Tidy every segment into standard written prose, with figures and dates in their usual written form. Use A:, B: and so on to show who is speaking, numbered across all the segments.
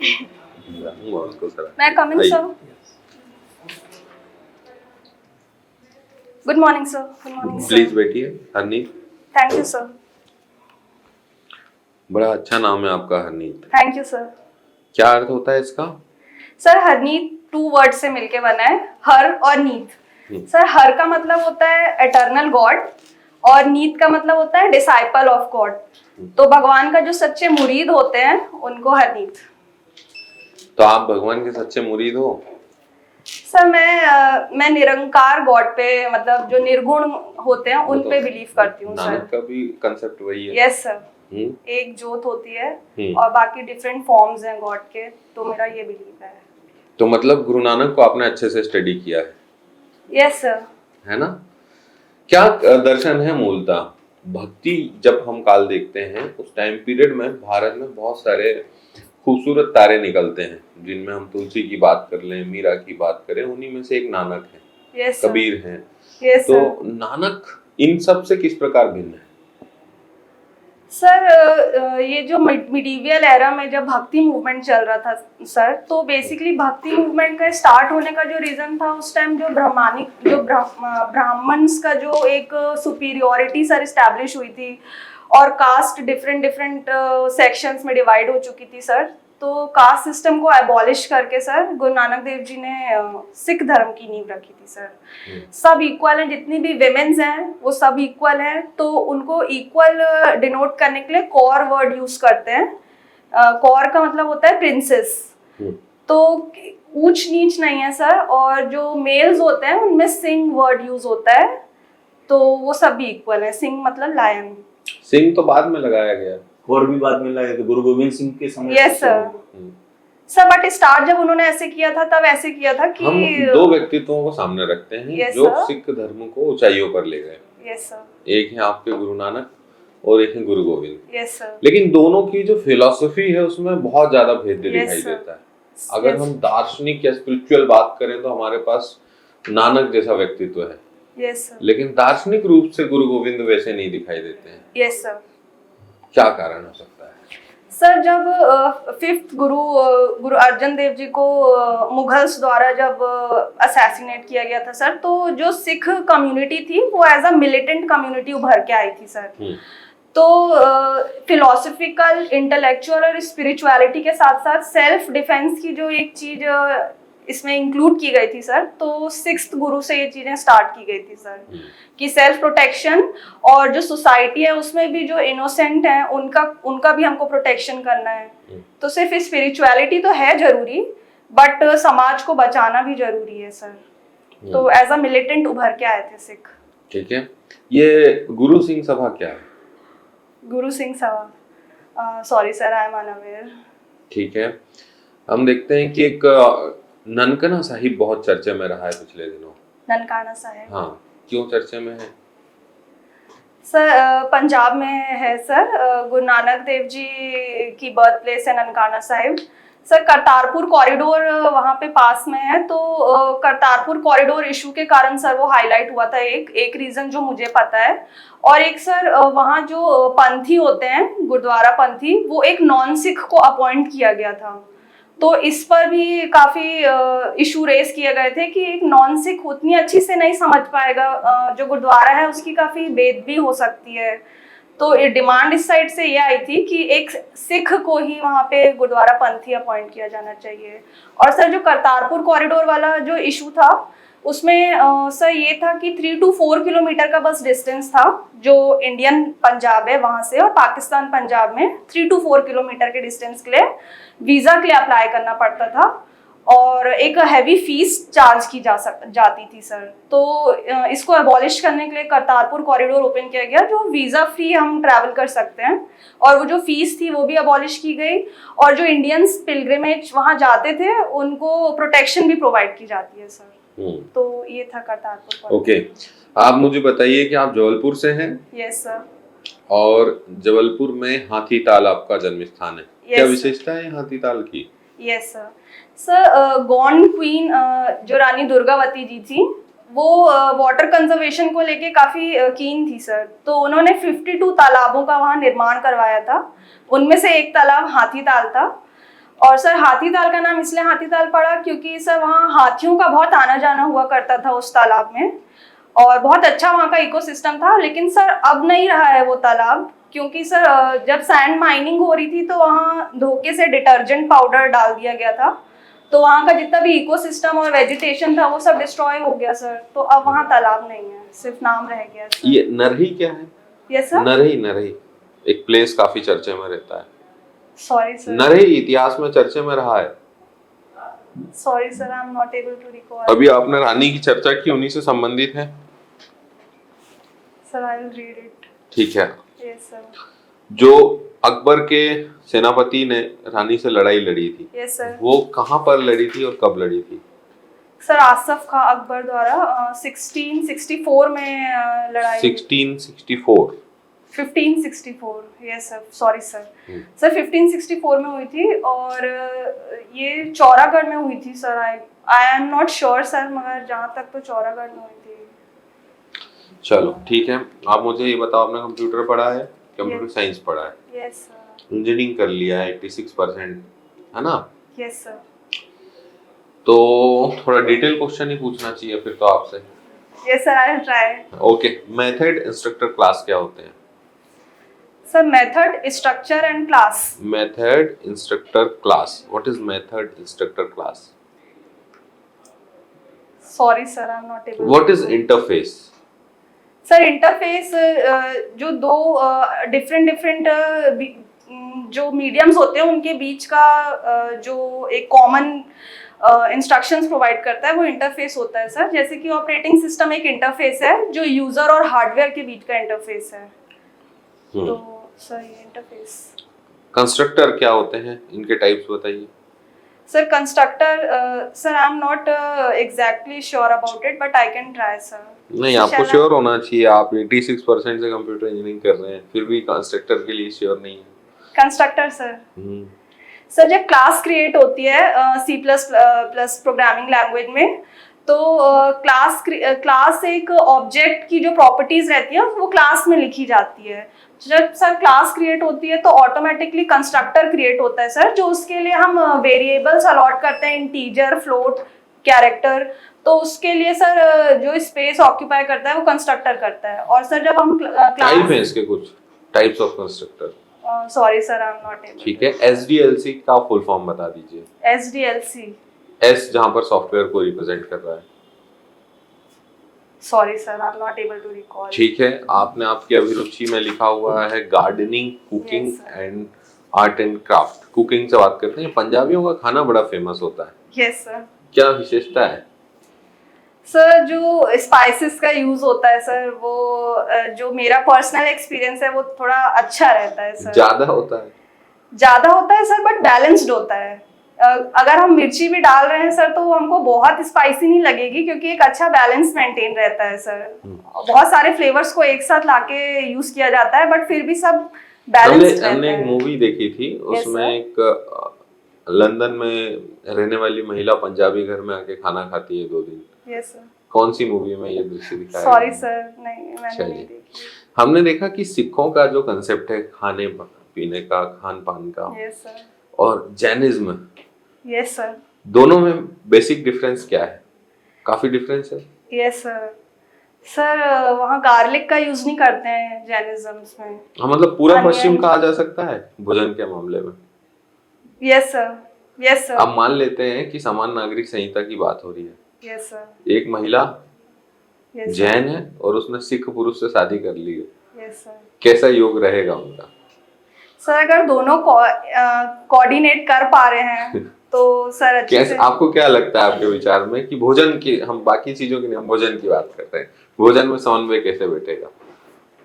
A: मैं coming sir? Good morning sir. Good morning sir.
B: Please बैठिए। Harneet,
A: thank you sir.
B: बड़ा अच्छा नाम है आपका, हरनीत।
A: Thank you sir.
B: क्या अर्थ होता है इसका?
A: सर हरनीत 2 वर्ड से मिलके बना है, हर और नीत। सर हर का मतलब होता है एटर्नल गॉड और नीत का मतलब होता है डिसाइपल ऑफ गॉड। तो भगवान का जो सच्चे मुरीद होते हैं उनको हरनीत।
B: तो आप भगवान के सच्चे मुरीद हो?
A: सर मैं निरंकार गॉड पे, मतलब जो निर्गुण होते हैं उन पे बिलीव करती हूँ सर।
B: नानक का भी कंसेप्ट वही है।
A: Yes sir. एक जोत होती है और बाकी डिफरेंट फॉर्म्स हैं गॉड के, तो मेरा ये बिलीव है।
B: तो मतलब गुरु नानक को आपने अच्छे से स्टडी किया है?
A: Yes sir.
B: है ना? क्या दर्शन है मूलतः? भक्ति जब हम काल देखते हैं उस टाइम पीरियड में भारत में बहुत सारे खूबसूरत तारे निकलते हैं, जिनमें हम तुलसी की बात कर लें, मीरा की बात करें, उन्हीं में से एक नानक है।
A: yes,
B: कबीर हैं।
A: yes,
B: तो नानक इन सब से किस प्रकार भिन्न है?
A: सर ये जो मिडीवियल एरा में जब भक्ति मूवमेंट चल रहा था सर, तो बेसिकली भक्ति मूवमेंट का स्टार्ट होने का जो रीजन था उस टाइम जो ब्राह्मण्स का जो एक सुपीरियोरिटी सर इस्टेब्लिश हुई थी और कास्ट डिफरेंट डिफरेंट सेक्शंस में डिवाइड हो चुकी थी सर। तो कास्ट सिस्टम को एबॉलिश करके सर गुरु नानक देव जी ने सिख धर्म की नींव रखी थी सर। सब इक्वल हैं, जितनी भी विमेन्स हैं वो सब इक्वल हैं, तो उनको इक्वल डिनोट करने के लिए कौर वर्ड यूज करते हैं। कौर का मतलब होता है प्रिंसेस। तो ऊंच नीच नहीं है सर, और जो मेल्स होते हैं उनमें सिंह वर्ड यूज होता है, तो वो सब भी इक्वल है। सिंह मतलब लायन।
B: सिंह तो बाद में लगाया गया
C: और भी बाद में लाए थे गुरु गोविंद सिंह के समय।
A: यस सर, बट स्टार्ट जब उन्होंने ऐसे किया था तब ऐसे किया था कि
B: हम दो व्यक्तित्वों को सामने रखते हैं
A: yes,
B: जो
A: sir.
B: सिख धर्म को ऊंचाइयों पर ले गए।
A: Yes sir.
B: एक है आपके गुरु नानक और एक है गुरु गोविंद।
A: Yes sir.
B: लेकिन दोनों की जो फिलॉसफी है उसमें बहुत ज्यादा भेद दिखाई देता है। अगर हम दार्शनिक या स्पिरिचुअल बात करें तो हमारे पास नानक जैसा व्यक्तित्व है।
A: Yes sir.
B: लेकिन दार्शनिक रूप से गुरु गोविंद वैसे नहीं दिखाई देते हैं।
A: Yes sir.
B: क्या कारण हो सकता है?
A: सर जब फिफ्थ गुरु अर्जन देव जी को मुगल्स द्वारा जब असैसिनेट किया गया था सर, तो जो सिख कम्युनिटी थी वो एज अ मिलिटेंट कम्युनिटी उभर के आई थी सर। तो फिलोसफिकल, इंटेलेक्चुअल और स्पिरिचुअलिटी के साथ साथ सेल्फ डिफेंस की जो एक चीज इसमें इंक्लूड की गई थी सर, तो सिक्स्थ गुरु से ये चीजें स्टार्ट की गई थी सर, कि सेल्फ प्रोटेक्शन और जो सोसाइटी है उसमें भी जो इनोसेंट है उनका भी हमको प्रोटेक्शन करना है। तो सिर्फ स्पिरिचुअलिटी तो है जरूरी, बट समाज को बचाना भी जरूरी है सर। तो एज अ मिलिटेंट उभर के आए थे सिख।
B: ठीक है, ये गुरु सिंह सभा क्या है?
A: Guru Singh Sabha, sorry sir, I M unaware. ठीक है,
B: हम देखते हैं कि एक ननकाना साहिब बहुत चर्चे में रहा है पिछले दिनों।
A: ननकाना साहिब,
B: हाँ, क्यों चर्चे में है
A: सर? पंजाब में है सर। गुरु नानक देव जी की बर्थ प्लेस है ननकाना साहिब सर। करतारपुर कॉरिडोर वहाँ पे पास में है, तो करतारपुर कॉरिडोर इशू के कारण सर वो हाईलाइट हुआ था। एक रीजन जो मुझे पता है, और एक सर वहाँ जो पंथी होते हैं, गुरुद्वारा पंथी, वो एक नॉन सिख को अपॉइंट किया गया था। तो इस पर भी काफी इशू रेस किए गए थे कि एक नॉन सिख उतनी अच्छी से नहीं समझ पाएगा, जो गुरुद्वारा है उसकी काफी बेदबी हो सकती है। तो डिमांड इस साइड से ये आई थी कि एक सिख को ही वहाँ पे गुरुद्वारा पंथी अपॉइंट किया जाना चाहिए। और सर जो करतारपुर कॉरिडोर वाला जो इशू था उसमें सर ये था कि 3 to 4 किलोमीटर का बस डिस्टेंस था, जो इंडियन पंजाब है वहाँ से और पाकिस्तान पंजाब में 3 to 4 किलोमीटर के डिस्टेंस के लिए वीज़ा के लिए अप्लाई करना पड़ता था, और एक हैवी फीस चार्ज की जाती थी सर। तो इसको अबॉलिश करने के लिए करतारपुर कॉरिडोर ओपन किया गया, जो वीज़ा फ्री हम ट्रैवल कर सकते हैं, और वो जो फीस थी वो भी अबॉलिश की गई, और जो इंडियंस पिलग्रिमेज वहाँ जाते थे उनको प्रोटेक्शन भी प्रोवाइड की जाती है सर। तो ये था करतारपुर।
B: ओके, आप मुझे बताइए कि आप जबलपुर से हैं?
A: Yes sir.
B: और जबलपुर में हाथी ताल आपका जन्म स्थान है। क्या
A: Yes,
B: विशेषता है हाथी ताल की?
A: Yes sir. Sir Gond queen जो रानी दुर्गावती जी थी, वो वाटर कंजर्वेशन को लेके काफी कीन थी सर। तो उन्होंने 52 तालाबों का वहाँ निर्माण करवाया था, उनमें से एक तालाब हाथी ताल था। और सर हाथीताल का नाम इसलिए हाथीताल पड़ा क्योंकि सर वहाँ हाथियों का बहुत आना जाना हुआ करता था उस तालाब में, और बहुत अच्छा वहाँ का इकोसिस्टम था। लेकिन सर अब नहीं रहा है वो तालाब, क्योंकि सर जब सैंड माइनिंग हो रही थी तो वहाँ धोखे से डिटर्जेंट पाउडर डाल दिया गया था, तो वहाँ का जितना भी इकोसिस्टम और वेजिटेशन था वो सब डिस्ट्रॉय हो गया सर। तो अब वहाँ तालाब नहीं है, सिर्फ नाम रह गया सर।
B: ये नरही क्या है?
A: Yes sir.
B: नरही एक प्लेस काफी चर्चे में रहता है।
A: Sorry sir.
B: नरही इतिहास में चर्चे में रहा है।
A: Sorry sir, I am not able to recall.
B: अभी आपने रानी की चर्चा की, उन्हीं से संबंधित है।
A: Sir I will read it.
B: ठीक है।
A: Yes sir.
B: जो अकबर के सेनापति ने रानी से लड़ाई लड़ी थी,
A: यस सर।
B: वो कहाँ पर लड़ी थी और कब लड़ी थी?
A: सर आसफ खां अकबर द्वारा 1664 में लड़ाई।
B: 1664।
A: 1564, yes sir, sorry sir. Sir 1564 में हुई थी, और ये चौरागढ़ में हुई थी sir. I am not sure sir, मगर जहाँ तक तो चौरागढ़ में हुई थी।
B: चलो ठीक है, आप मुझे ये बताओ, आपने कंप्यूटर पढ़ा है, कंप्यूटर साइंस पढ़ा है,
A: यस सर।
B: इंजीनियरिंग कर लिया है 86%, है ना?
A: Yes sir.
B: तो थोड़ा डिटेल क्वेश्चन ही पूछना चाहिए फिर तो आपसे।
A: Yes sir, I will try.
B: Okay, method, instructor, class क्या होते हैं?
A: Sir method, structure and class.
B: Method, instructor, class. What is method, instructor, class?
A: Sorry sir, I am not able.
B: What is interface?
A: Sir interface जो दो different जो mediums होते हैं उनके बीच का जो एक कॉमन इंस्ट्रक्शंस प्रोवाइड करता है वो इंटरफेस होता है सर। जैसे कि ऑपरेटिंग सिस्टम एक इंटरफेस है जो यूजर और हार्डवेयर के बीच का इंटरफेस है। तो सर ये इंटरफेस।
B: कंस्ट्रक्टर क्या होते हैं, इनके टाइप्स बताइए।
A: Sir constructor, sir I am not exactly sure about it, but I can try sir.
B: नहीं, आपको श्योर होना चाहिए, आप 86% से कंप्यूटर इंजीनियरिंग कर रहे हैं, फिर भी कंस्ट्रक्टर के लिए श्योर नहीं है।
A: Constructor sir. सर जब क्लास क्रिएट होती है C++ प्रोग्रामिंग लैंग्वेज में, तो क्लास एक ऑब्जेक्ट की जो प्रॉपर्टीज रहती है वो क्लास में लिखी जाती है। जब सर क्लास क्रिएट होती है तो ऑटोमेटिकली कंस्ट्रक्टर क्रिएट होता है सर, जो उसके लिए हम वेरिएबल्स अलॉट करते हैं, इंटीजर, फ्लोट, कैरेक्टर। तो उसके लिए सर जो स्पेस ऑक्यूपाई करता है वो कंस्ट्रक्टर करता है। और सर जब हम
B: टाइप है इसके, कुछ types of constructor.
A: Sorry sir, I am not able.
B: ठीक है, SDLC का फुल फॉर्म बता दीजिए।
A: SDLC,
B: S जहां पर सॉफ्टवेयर को रिप्रेजेंट कर रहा है।
A: Sorry sir, I am not able to recall.
B: ठीक है, आपने आपकी अभिरुचि में लिखा हुआ है gardening, cooking and art and craft. Cooking से बात करते हैं, पंजाबियों का खाना बड़ा फेमस होता है।
A: Yes sir.
B: क्या विशेषता है?
A: सर जो स्पाइसेस का यूज होता है सर, वो जो मेरा पर्सनल एक्सपीरियंस है वो थोड़ा अच्छा रहता है सर।
B: ज्यादा होता है?
A: ज्यादा होता है सर, बट बैलेंस्ड होता है। अगर हम मिर्ची भी डाल रहे हैं सर तो हमको बहुत स्पाइसी नहीं लगेगी, क्योंकि एक अच्छा बैलेंस मेंटेन रहता है सर। बहुत सारे फ्लेवर्स को एक साथ लाके यूज किया जाता है, बट फिर भी सब बैलेंस्ड रहता है।
B: हमने एक मूवी देखी थी, उसमें एक लंदन में रहने वाली महिला पंजाबी घर में आके खाना खाती है 2 दिन।
A: Yes sir.
B: कौन सी मूवी में ये दृश्य दिखाया?
A: सॉरी सर, नहीं मैंने नहीं देखी।
B: हमने देखा कि सिखों का जो कंसेप्ट है खाने पीने का, खान पान का,
A: यस सर,
B: और जैनिज्म,
A: यस सर,
B: दोनों में बेसिक डिफरेंस क्या है? काफी डिफरेंस है।
A: Yes sir. सर वहाँ गार्लिक का यूज नहीं करते हैं जैनिज्म्स में।
B: हाँ, मतलब पूरा
A: onion।
B: पश्चिम कहा जा सकता है भोजन के मामले में।
A: Yes sir, yes sir.
B: अब मान लेते हैं कि समान नागरिक संहिता की बात हो रही है।
A: Yes sir.
B: एक महिला
A: यस
B: जैन है और उसने सिख पुरुष से शादी कर ली है।
A: Yes sir.
B: कैसा योग रहेगा उनका?
A: सर अगर दोनों कोऑर्डिनेट कर पा रहे हैं तो सर अच्छे
B: कैसे,
A: से।
B: आपको क्या लगता है आपके विचार में कि भोजन की, हम बाकी चीजों की नहीं, हम भोजन की बात करते हैं, भोजन में समन्वय कैसे बैठेगा?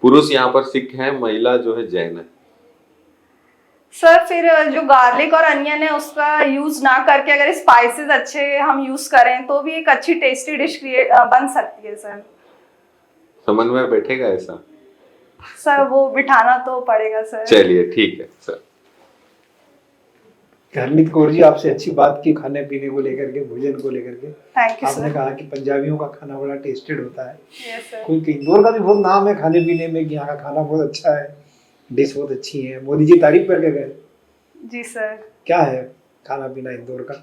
B: पुरुष यहाँ पर सिख है, महिला जो है जैन है।
A: सर फिर जो गार्लिक और अनियन है उसका यूज ना करके अगर स्पाइसेस अच्छे हम यूज करें तो भी एक अच्छी टेस्टी डिश बन सकती है सर।
B: समन्वय बैठेगा ऐसा?
A: सर वो बिठाना तो पड़ेगा सर।
B: चलिए ठीक है सर।
D: हरमीत कौर जी, आपसे अच्छी बात की खाने पीने को लेकर के, भोजन को लेकर के।
A: थैंक यू
D: आपने
A: सर।
D: कहा कि पंजाबियों का खाना बड़ा टेस्टेड होता है।
A: Yes sir.
D: कोई इंदौर का भी बहुत नाम है खाने पीने में कि यहाँ का खाना बहुत अच्छा है, डिश बहुत अच्छी है। मोदी जी तारीफ करके गए,
A: जी सर।
D: क्या है? खाना पीना इंदौर का?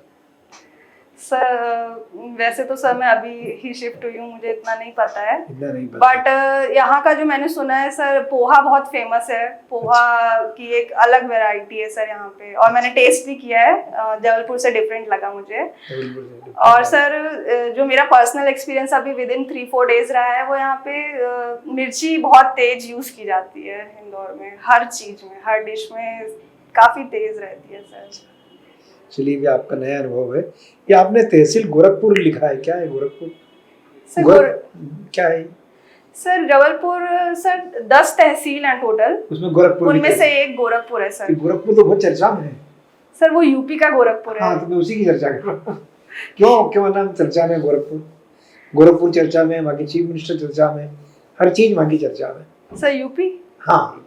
A: सर वैसे तो सर मैं अभी ही शिफ्ट हुई हूँ, मुझे इतना नहीं पता है,
D: इतना नहीं पता।
A: बट यहाँ का जो मैंने सुना है सर, पोहा बहुत फेमस है। पोहा की एक अलग वैरायटी है सर यहाँ पे, और मैंने टेस्ट भी किया है, जबलपुर से डिफरेंट लगा मुझे। और सर जो मेरा पर्सनल एक्सपीरियंस अभी विद इन 3-4 डेज रहा है, वो यहाँ पे मिर्ची बहुत तेज यूज की जाती है इंदौर में, हर चीज में, हर डिश में काफी तेज रहती है सर।
D: चलिए, भी आपका नया अनुभव है। ये आपने तहसील गोरखपुर लिखा है, क्या है गोरखपुर?
A: सर
D: क्या है
A: सर जबलपुर सर 10 तहसील हैं टोटल,
D: उसमें गोरखपुर
A: उनमें
D: लिखा
A: से
D: है?
A: एक गोरखपुर है सर।
D: गोरखपुर तो बहुत चर्चा में है
A: सर वो यूपी का गोरखपुर है।
D: हाँ, तो मैं उसी की चर्चा कर रहा हूँ। क्यों नाम चर्चा में गोरखपुर चर्चा में, वहाँ के चीफ मिनिस्टर चर्चा में, हर चीज वहाँ की चर्चा में।
A: सर यूपी,
D: हाँ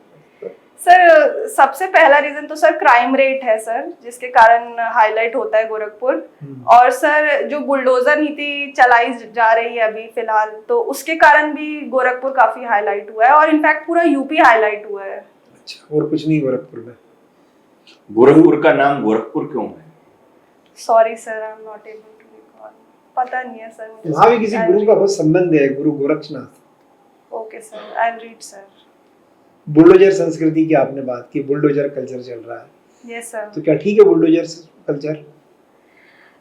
A: सर सबसे पहला रीजन तो सर क्राइम रेट है सर, जिसके कारण हाईलाइट होता है गोरखपुर। और सर जो बुलडोजर नीति चलाई जा रही है अभी फिलहाल, तो उसके कारण भी गोरखपुर काफी हाईलाइट हुआ है, और इनफैक्ट पूरा यूपी हाईलाइट हुआ है।
D: अच्छा, और कुछ नहीं गोरखपुर में?
C: गोरखपुर का नाम गोरखपुर क्यों है?
A: Sorry sir, I am not able to recall, पता नहीं है सर मुझे।
D: वहाँ भी किसी गुरु का बहुत संबंध है, Guru Gorakshnath.
A: Okay sir, I will read sir.
D: Bulldozer संस्कृति की आपने बात की, बुलडोजर कल्चर चल रहा है।
A: Yes sir.
D: तो क्या ठीक है बुलडोजर कल्चर?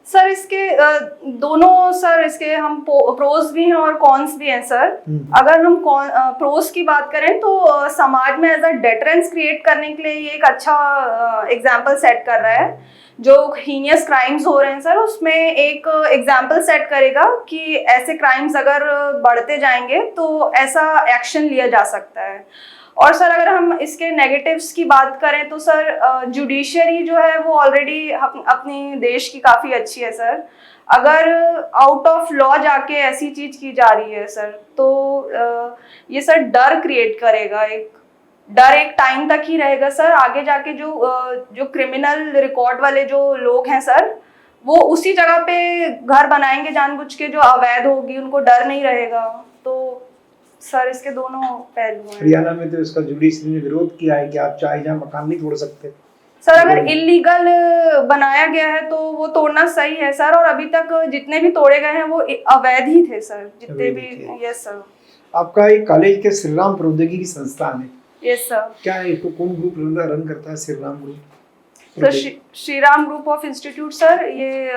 A: सर इसके दोनों सर, इसके हम प्रोज भी हैं और कॉन्स भी हैं सर। अगर हम प्रोज की बात करें तो समाज में एज अ डेटरेंस क्रिएट करने के लिए ये एक अच्छा एग्जाम्पल सेट कर रहा है। जो हीनियस क्राइम्स हो रहे हैं सर, उसमें एक एग्जाम्पल सेट करेगा कि ऐसे क्राइम्स अगर बढ़ते जाएंगे तो ऐसा एक्शन लिया जा सकता है। और सर अगर हम इसके नेगेटिव्स की बात करें तो सर जुडिशरी जो है वो ऑलरेडी अपनी देश की काफ़ी अच्छी है सर। अगर आउट ऑफ लॉ जाके ऐसी चीज़ की जा रही है सर, तो ये सर डर क्रिएट करेगा। एक डर एक टाइम तक ही रहेगा सर, आगे जाके जो क्रिमिनल रिकॉर्ड वाले जो लोग हैं सर, वो उसी जगह पे घर बनाएंगे जानबूझ के, जो अवैध होगी उनको डर नहीं रहेगा। तो सर इसके दोनों पहलू हैं।
D: हरियाणा में तो इसका जुडिशरी ने विरोध किया है कि आप चाहे जहाँ मकान नहीं तोड़ सकते।
A: सर अगर इलीगल बनाया गया है तो वो तोड़ना सही है सर, और अभी तक जितने भी तोड़े गए हैं वो अवैध ही थे सर, जितने भी। Yes sir.
D: आपका एक कॉलेज के श्री राम प्रौद्योगिकी संस्थान है।
A: Yes sir.
D: क्या है इसको कौन ग्रुप रन करता है? Shri Ram group
A: sir Shri Ram group of institute sir, ये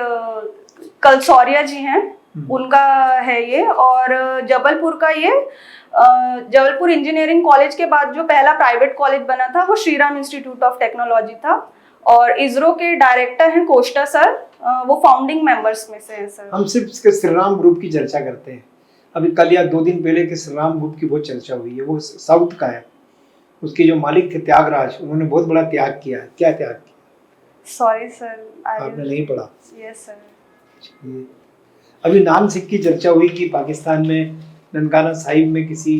A: कलसौरिया जी हैं, उनका है ये। और जबलपुर का ये जबलपुर इंजीनियरिंग कॉलेज के बाद जो पहला प्राइवेट कॉलेज बना था वो Shri Ram institute of technology था। और इसरो के डायरेक्टर हैं कोष्टा सर, वो फाउंडिंग मेंबर्स में से हैं सर। हम
D: सिर्फ इसके श्री राम ग्रुप की चर्चा करते हैं। अभी कल या 2 दिन पहले के श्री राम ग्रुप की बहुत चर्चा हुई है, वो साउथ का है। उसके जो मालिक थे त्यागराज, उन्होंने बहुत बड़ा त्याग किया है। क्या त्याग किया?
A: सॉरी सर,
D: आपने नहीं पढ़ा?
A: Yes sir.
D: अभी नान सिख की चर्चा हुई कि पाकिस्तान में ननकाना साहिब में किसी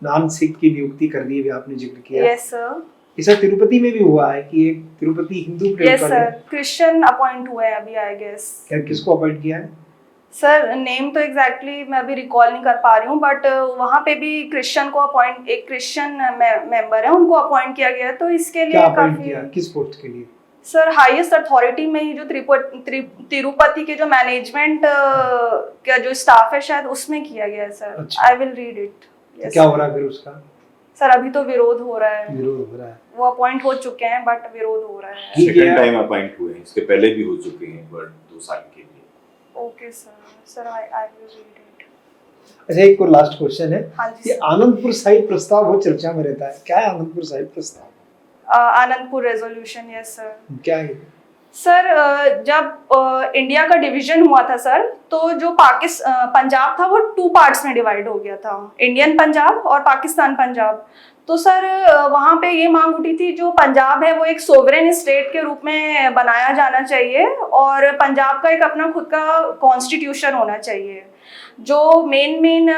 D: नान सिख की नियुक्ति कर दी है, आपने जिक्र किया।
A: Yes sir.
D: ऐसा तिरुपति में भी हुआ है कि एक तिरुपति हिंदू टेम्पल है।
A: यस सर, क्रिश्चियन अपॉइंट हुए हैं अभी, आई गेस।
D: क्या किसको अपॉइंट किया है?
A: सर नेम तो एग्जैक्टली मैं अभी रिकॉल नहीं कर पा रही हूँ, बट वहाँ पे भी क्रिश्चियन को अपॉइंट, एक क्रिश्चियन मेंबर है, उनको अपॉइंट किया गया है। तो इसके लिए काफी,
D: किस पोस्ट के लिए?
A: सर हाईएस्ट अथॉरिटी में ही जो तिरुपति के जो मैनेजमेंट का जो स्टाफ है शायद उसमें किया गया है sir. I will read it.
D: क्या हो रहा है फिर उसका?
A: सर अभी तो विरोध हो रहा है।
D: विरोध हो रहा है।
A: वो अपॉइंट हो चुके हैं बट विरोध हो रहा है।
C: सेकंड टाइम अपॉइंट हुए हैं, इसके पहले भी हो चुके हैं बट 2 साल के लिए।
A: Okay sir, I will read it.
D: अच्छा, एक और लास्ट क्वेश्चन है।
A: हाँ जी।
D: ये आनंदपुर साहिब प्रस्ताव बहुत चर्चा में रहता है, क्या है आनंदपुर साहिब प्रस्ताव?
A: आनंदपुर रेजोल्यूशन। Yes sir.
D: क्या है
A: सर? जब इंडिया का डिवीजन हुआ था सर, तो जो पंजाब था वो 2 पार्ट्स में डिवाइड हो गया था, इंडियन पंजाब और पाकिस्तान पंजाब। तो सर वहाँ पे ये मांग उठी थी, जो पंजाब है वो एक सोवरेन स्टेट के रूप में बनाया जाना चाहिए, और पंजाब का एक अपना खुद का कॉन्स्टिट्यूशन होना चाहिए। जो मेन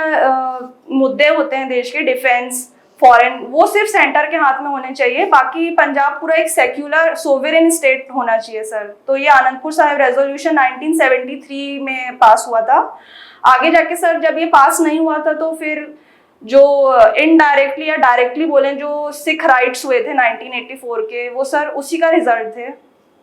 A: मुद्दे होते हैं देश के, डिफेंस, फॉरेन, वो सिर्फ सेंटर के हाथ में होने चाहिए। बाकी पंजाब पूरा एक सेक्युलर सोवरेन स्टेट होना चाहिए सर। तो ये आनंदपुर साहिब रेजोल्यूशन 1973 में पास हुआ था। आगे जाके सर जब ये पास नहीं हुआ था तो फिर जो इनडायरेक्टली या डायरेक्टली बोलें जो सिख राइट्स हुए थे 1984 के, वो सर उसी का रिजल्ट थे।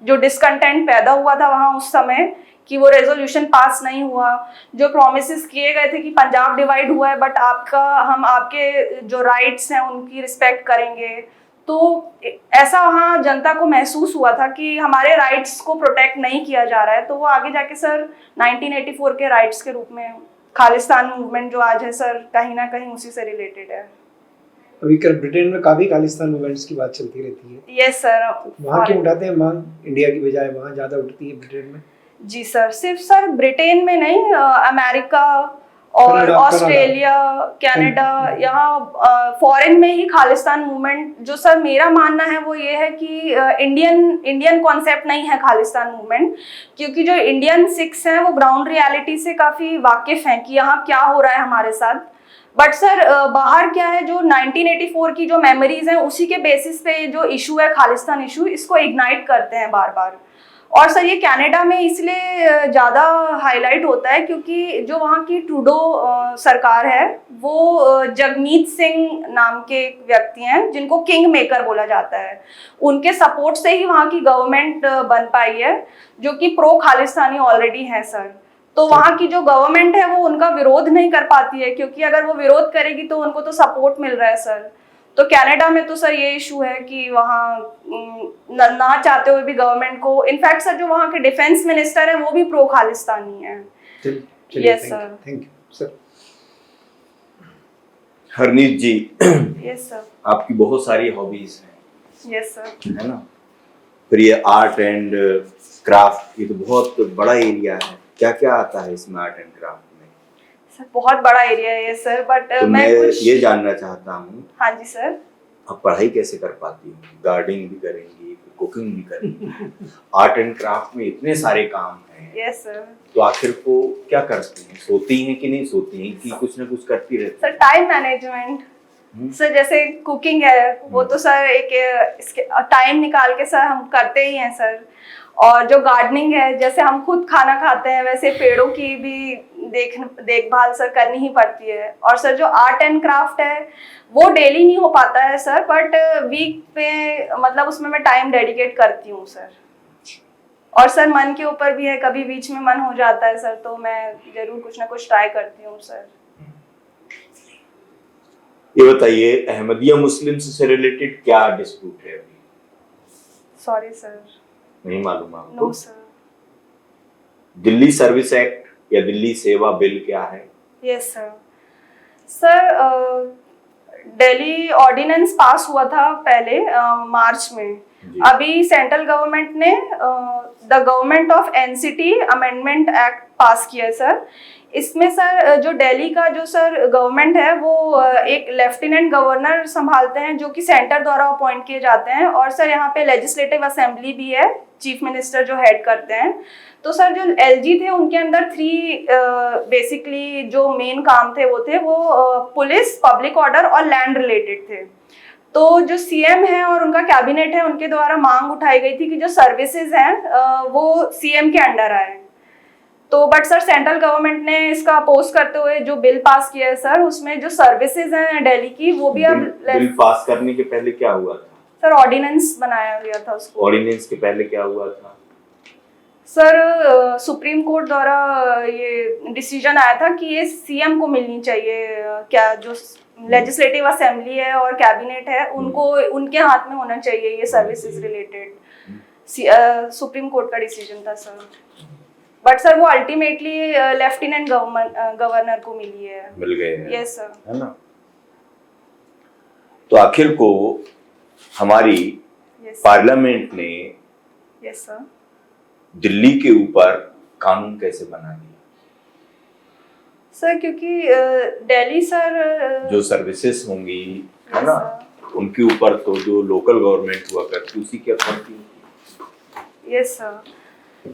A: जो डिसकंटेंट पैदा हुआ था वहाँ उस समय कि वो रेजोल्यूशन पास नहीं हुआ, जो प्रोमिसेस किए गए थे कि पंजाब डिवाइड हुआ है बट हम आपके जो राइट्स हैं उनकी रिस्पेक्ट करेंगे, तो ऐसा वहाँ जनता को महसूस हुआ था कि हमारे राइट्स को प्रोटेक्ट नहीं किया जा रहा है। तो वो आगे जाके सर 1984 के राइट्स के रूप में खालिस्तान मूवमेंट जो आज है सर कहीं ना कहीं उसी से रिलेटेड है।
D: अभी कल ब्रिटेन में काफी खालिस्तान मूवमेंट्स की बात चलती रहती है।
A: Yes sir.
D: वहाँ क्यों उठाते हैं मांग, इंडिया की बजाय वहाँ ज्यादा उठती है ब्रिटेन में?
A: जी सर, सिर्फ सर ब्रिटेन में नहीं, अमेरिका और
D: कनाडा,
A: ऑस्ट्रेलिया, कनाडा, यहाँ फॉरेन में ही खालिस्तान मूवमेंट, जो सर मेरा मानना है वो ये है कि इंडियन कॉन्सेप्ट नहीं है खालिस्तान मूवमेंट, क्योंकि जो इंडियन सिख्स हैं वो ग्राउंड रियलिटी से काफ़ी वाकिफ हैं कि यहाँ क्या हो रहा है हमारे साथ। बट सर बाहर क्या है, जो 1984 की जो मेमोरीज हैं उसी के बेसिस पे जो इशू है खालिस्तान इशू, इसको इग्नाइट करते हैं बार बार। और सर ये कनाडा में इसलिए ज़्यादा हाईलाइट होता है क्योंकि जो वहाँ की ट्रूडो सरकार है वो जगमीत सिंह नाम के एक व्यक्ति हैं जिनको किंग मेकर बोला जाता है, उनके सपोर्ट से ही वहाँ की गवर्नमेंट बन पाई है जो कि प्रो खालिस्तानी ऑलरेडी है सर। तो वहाँ की जो गवर्नमेंट है वो उनका विरोध नहीं कर पाती है, क्योंकि अगर वो विरोध करेगी तो उनको तो सपोर्ट मिल रहा है सर। तो कनाडा में तो सर ये इशू है कि वहाँ ना चाहते हुए भी गवर्नमेंट को, इनफैक्ट सर जो वहाँ के डिफेंस मिनिस्टर है वो भी प्रो खालिस्तानी है। Yes sir.
D: Thank you sir.
C: Harneet ji,
A: yes sir.
C: आपकी बहुत सारी हॉबीज हैं,
A: यस सर।
C: है ना? फिर ये आर्ट एंड क्राफ्ट, ये तो बहुत बड़ा एरिया है। क्या क्या आता है इसमें आर्ट एंड क्राफ्ट में?
A: सर बहुत बड़ा एरिया है ये सर, बट
C: तो
A: मैं कुछ
C: ये जानना चाहता हूँ,
A: हाँ जी सर।
C: आप पढ़ाई कैसे कर पाती हो? गार्डनिंग भी करेंगी, कुकिंग भी करेंगी, आर्ट एंड क्राफ्ट में इतने सारे काम हैं।
A: Yes sir.
C: तो आखिर को क्या करती हैं? सोती हैं कि नहीं सोती हैं, कि कुछ ना कुछ करती रहती
A: सर टाइम मैनेजमेंट सर, जैसे कुकिंग है वो तो सर एक इसके टाइम निकाल के सर हम करते ही हैं सर। और जो गार्डनिंग है, जैसे हम खुद खाना खाते हैं वैसे पेड़ों की भी देखभाल सर करनी ही पड़ती है। और सर जो आर्ट एंड क्राफ्ट है वो डेली नहीं हो पाता है सर, बट वीक पे मतलब उसमें मैं टाइम डेडिकेट करती हूँ सर। और सर मन के ऊपर भी है, कभी बीच में मन हो जाता है सर तो मैं जरूर कुछ ना कुछ ट्राई करती हूँ सर।
C: ये बताइए, अहमदिया मुस्लिम्स से रिलेटेड क्या डिस्प्यूट है अभी?
A: सॉरी सर,
C: नहीं मालूम आपको?
A: No sir.
C: Delhi service act या दिल्ली सेवा बिल क्या है?
A: Yes sir. Sir Delhi ordinance pass हुआ था पहले मार्च में। अभी सेंट्रल गवर्नमेंट ने the government of NCT amendment act pass किया है सर। इसमें सर जो दिल्ली का जो सर गवर्नमेंट है वो एक लेफ्टिनेंट गवर्नर संभालते हैं जो कि सेंटर द्वारा अपॉइंट किए जाते हैं। और सर यहाँ पे लेजिस्लेटिव असेंबली भी है, चीफ मिनिस्टर जो हेड करते हैं। तो सर जो एलजी थे उनके अंदर बेसिकली जो मेन काम थे वो पुलिस, पब्लिक ऑर्डर और लैंड रिलेटेड थे। तो जो सीएम है और उनका कैबिनेट है उनके द्वारा मांग उठाई गई थी कि जो सर्विसेज हैं वो सीएम के अंडर आए। तो बट सर सेंट्रल गवर्नमेंट ने इसका अपोज करते हुए जो बिल पास किया है सर, उसमें जो सर्विसेज हैं दिल्ली की वो भी अब
C: बिल पास करने के पहले क्या हुआ था?
A: सर ऑर्डिनेंस बनाया गया था उसको।
C: ऑर्डिनेंस के पहले क्या हुआ था?
A: सर सुप्रीम कोर्ट द्वारा ये डिसीजन आया था कि ये सीएम को मिलनी चाहिए, क्या जो लेजिस्लेटिव असेंबली है और कैबिनेट है उनको उनके हाथ में होना चाहिए ये सर्विसेज रिलेटेड। सुप्रीम कोर्ट का डिसीजन था सर, बट सर वो अल्टीमेटली लेफ्टिनेंट गवर्नर को मिली है।
C: मिल गए हैं,
A: यस सर,
C: है ना? तो आखिर को हमारी पार्लियामेंट ने
A: यस सर
C: दिल्ली के ऊपर कानून कैसे बना दिया?
A: सर क्योंकि दिल्ली सर
C: जो सर्विसेज होंगी, है ना, उनके ऊपर तो जो लोकल गवर्नमेंट हुआ करती उसी की अथॉरिटी होती।
A: यस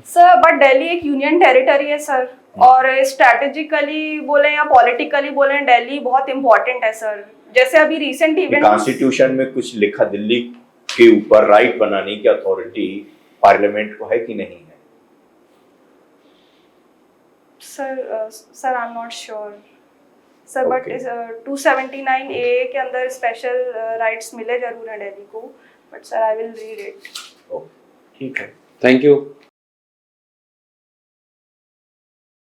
A: सर, बट दिल्ली एक यूनियन टेरिटरी है सर, और स्ट्रेटेजिकली बोले या पॉलिटिकली बोले दिल्ली बहुत इंपॉर्टेंट है सर। जैसे अभी रिसेंट इवेंट
C: कॉन्स्टिट्यूशन में कुछ लिखा दिल्ली के ऊपर राइट बनाने की अथॉरिटी पार्लियामेंट को है कि नहीं है?
A: Sir I am not sure sir, but 279 ए के अंदर स्पेशल राइट्स मिले जरूर है दिल्ली को, but sir I will read it.
C: ठीक है।
B: Thank you.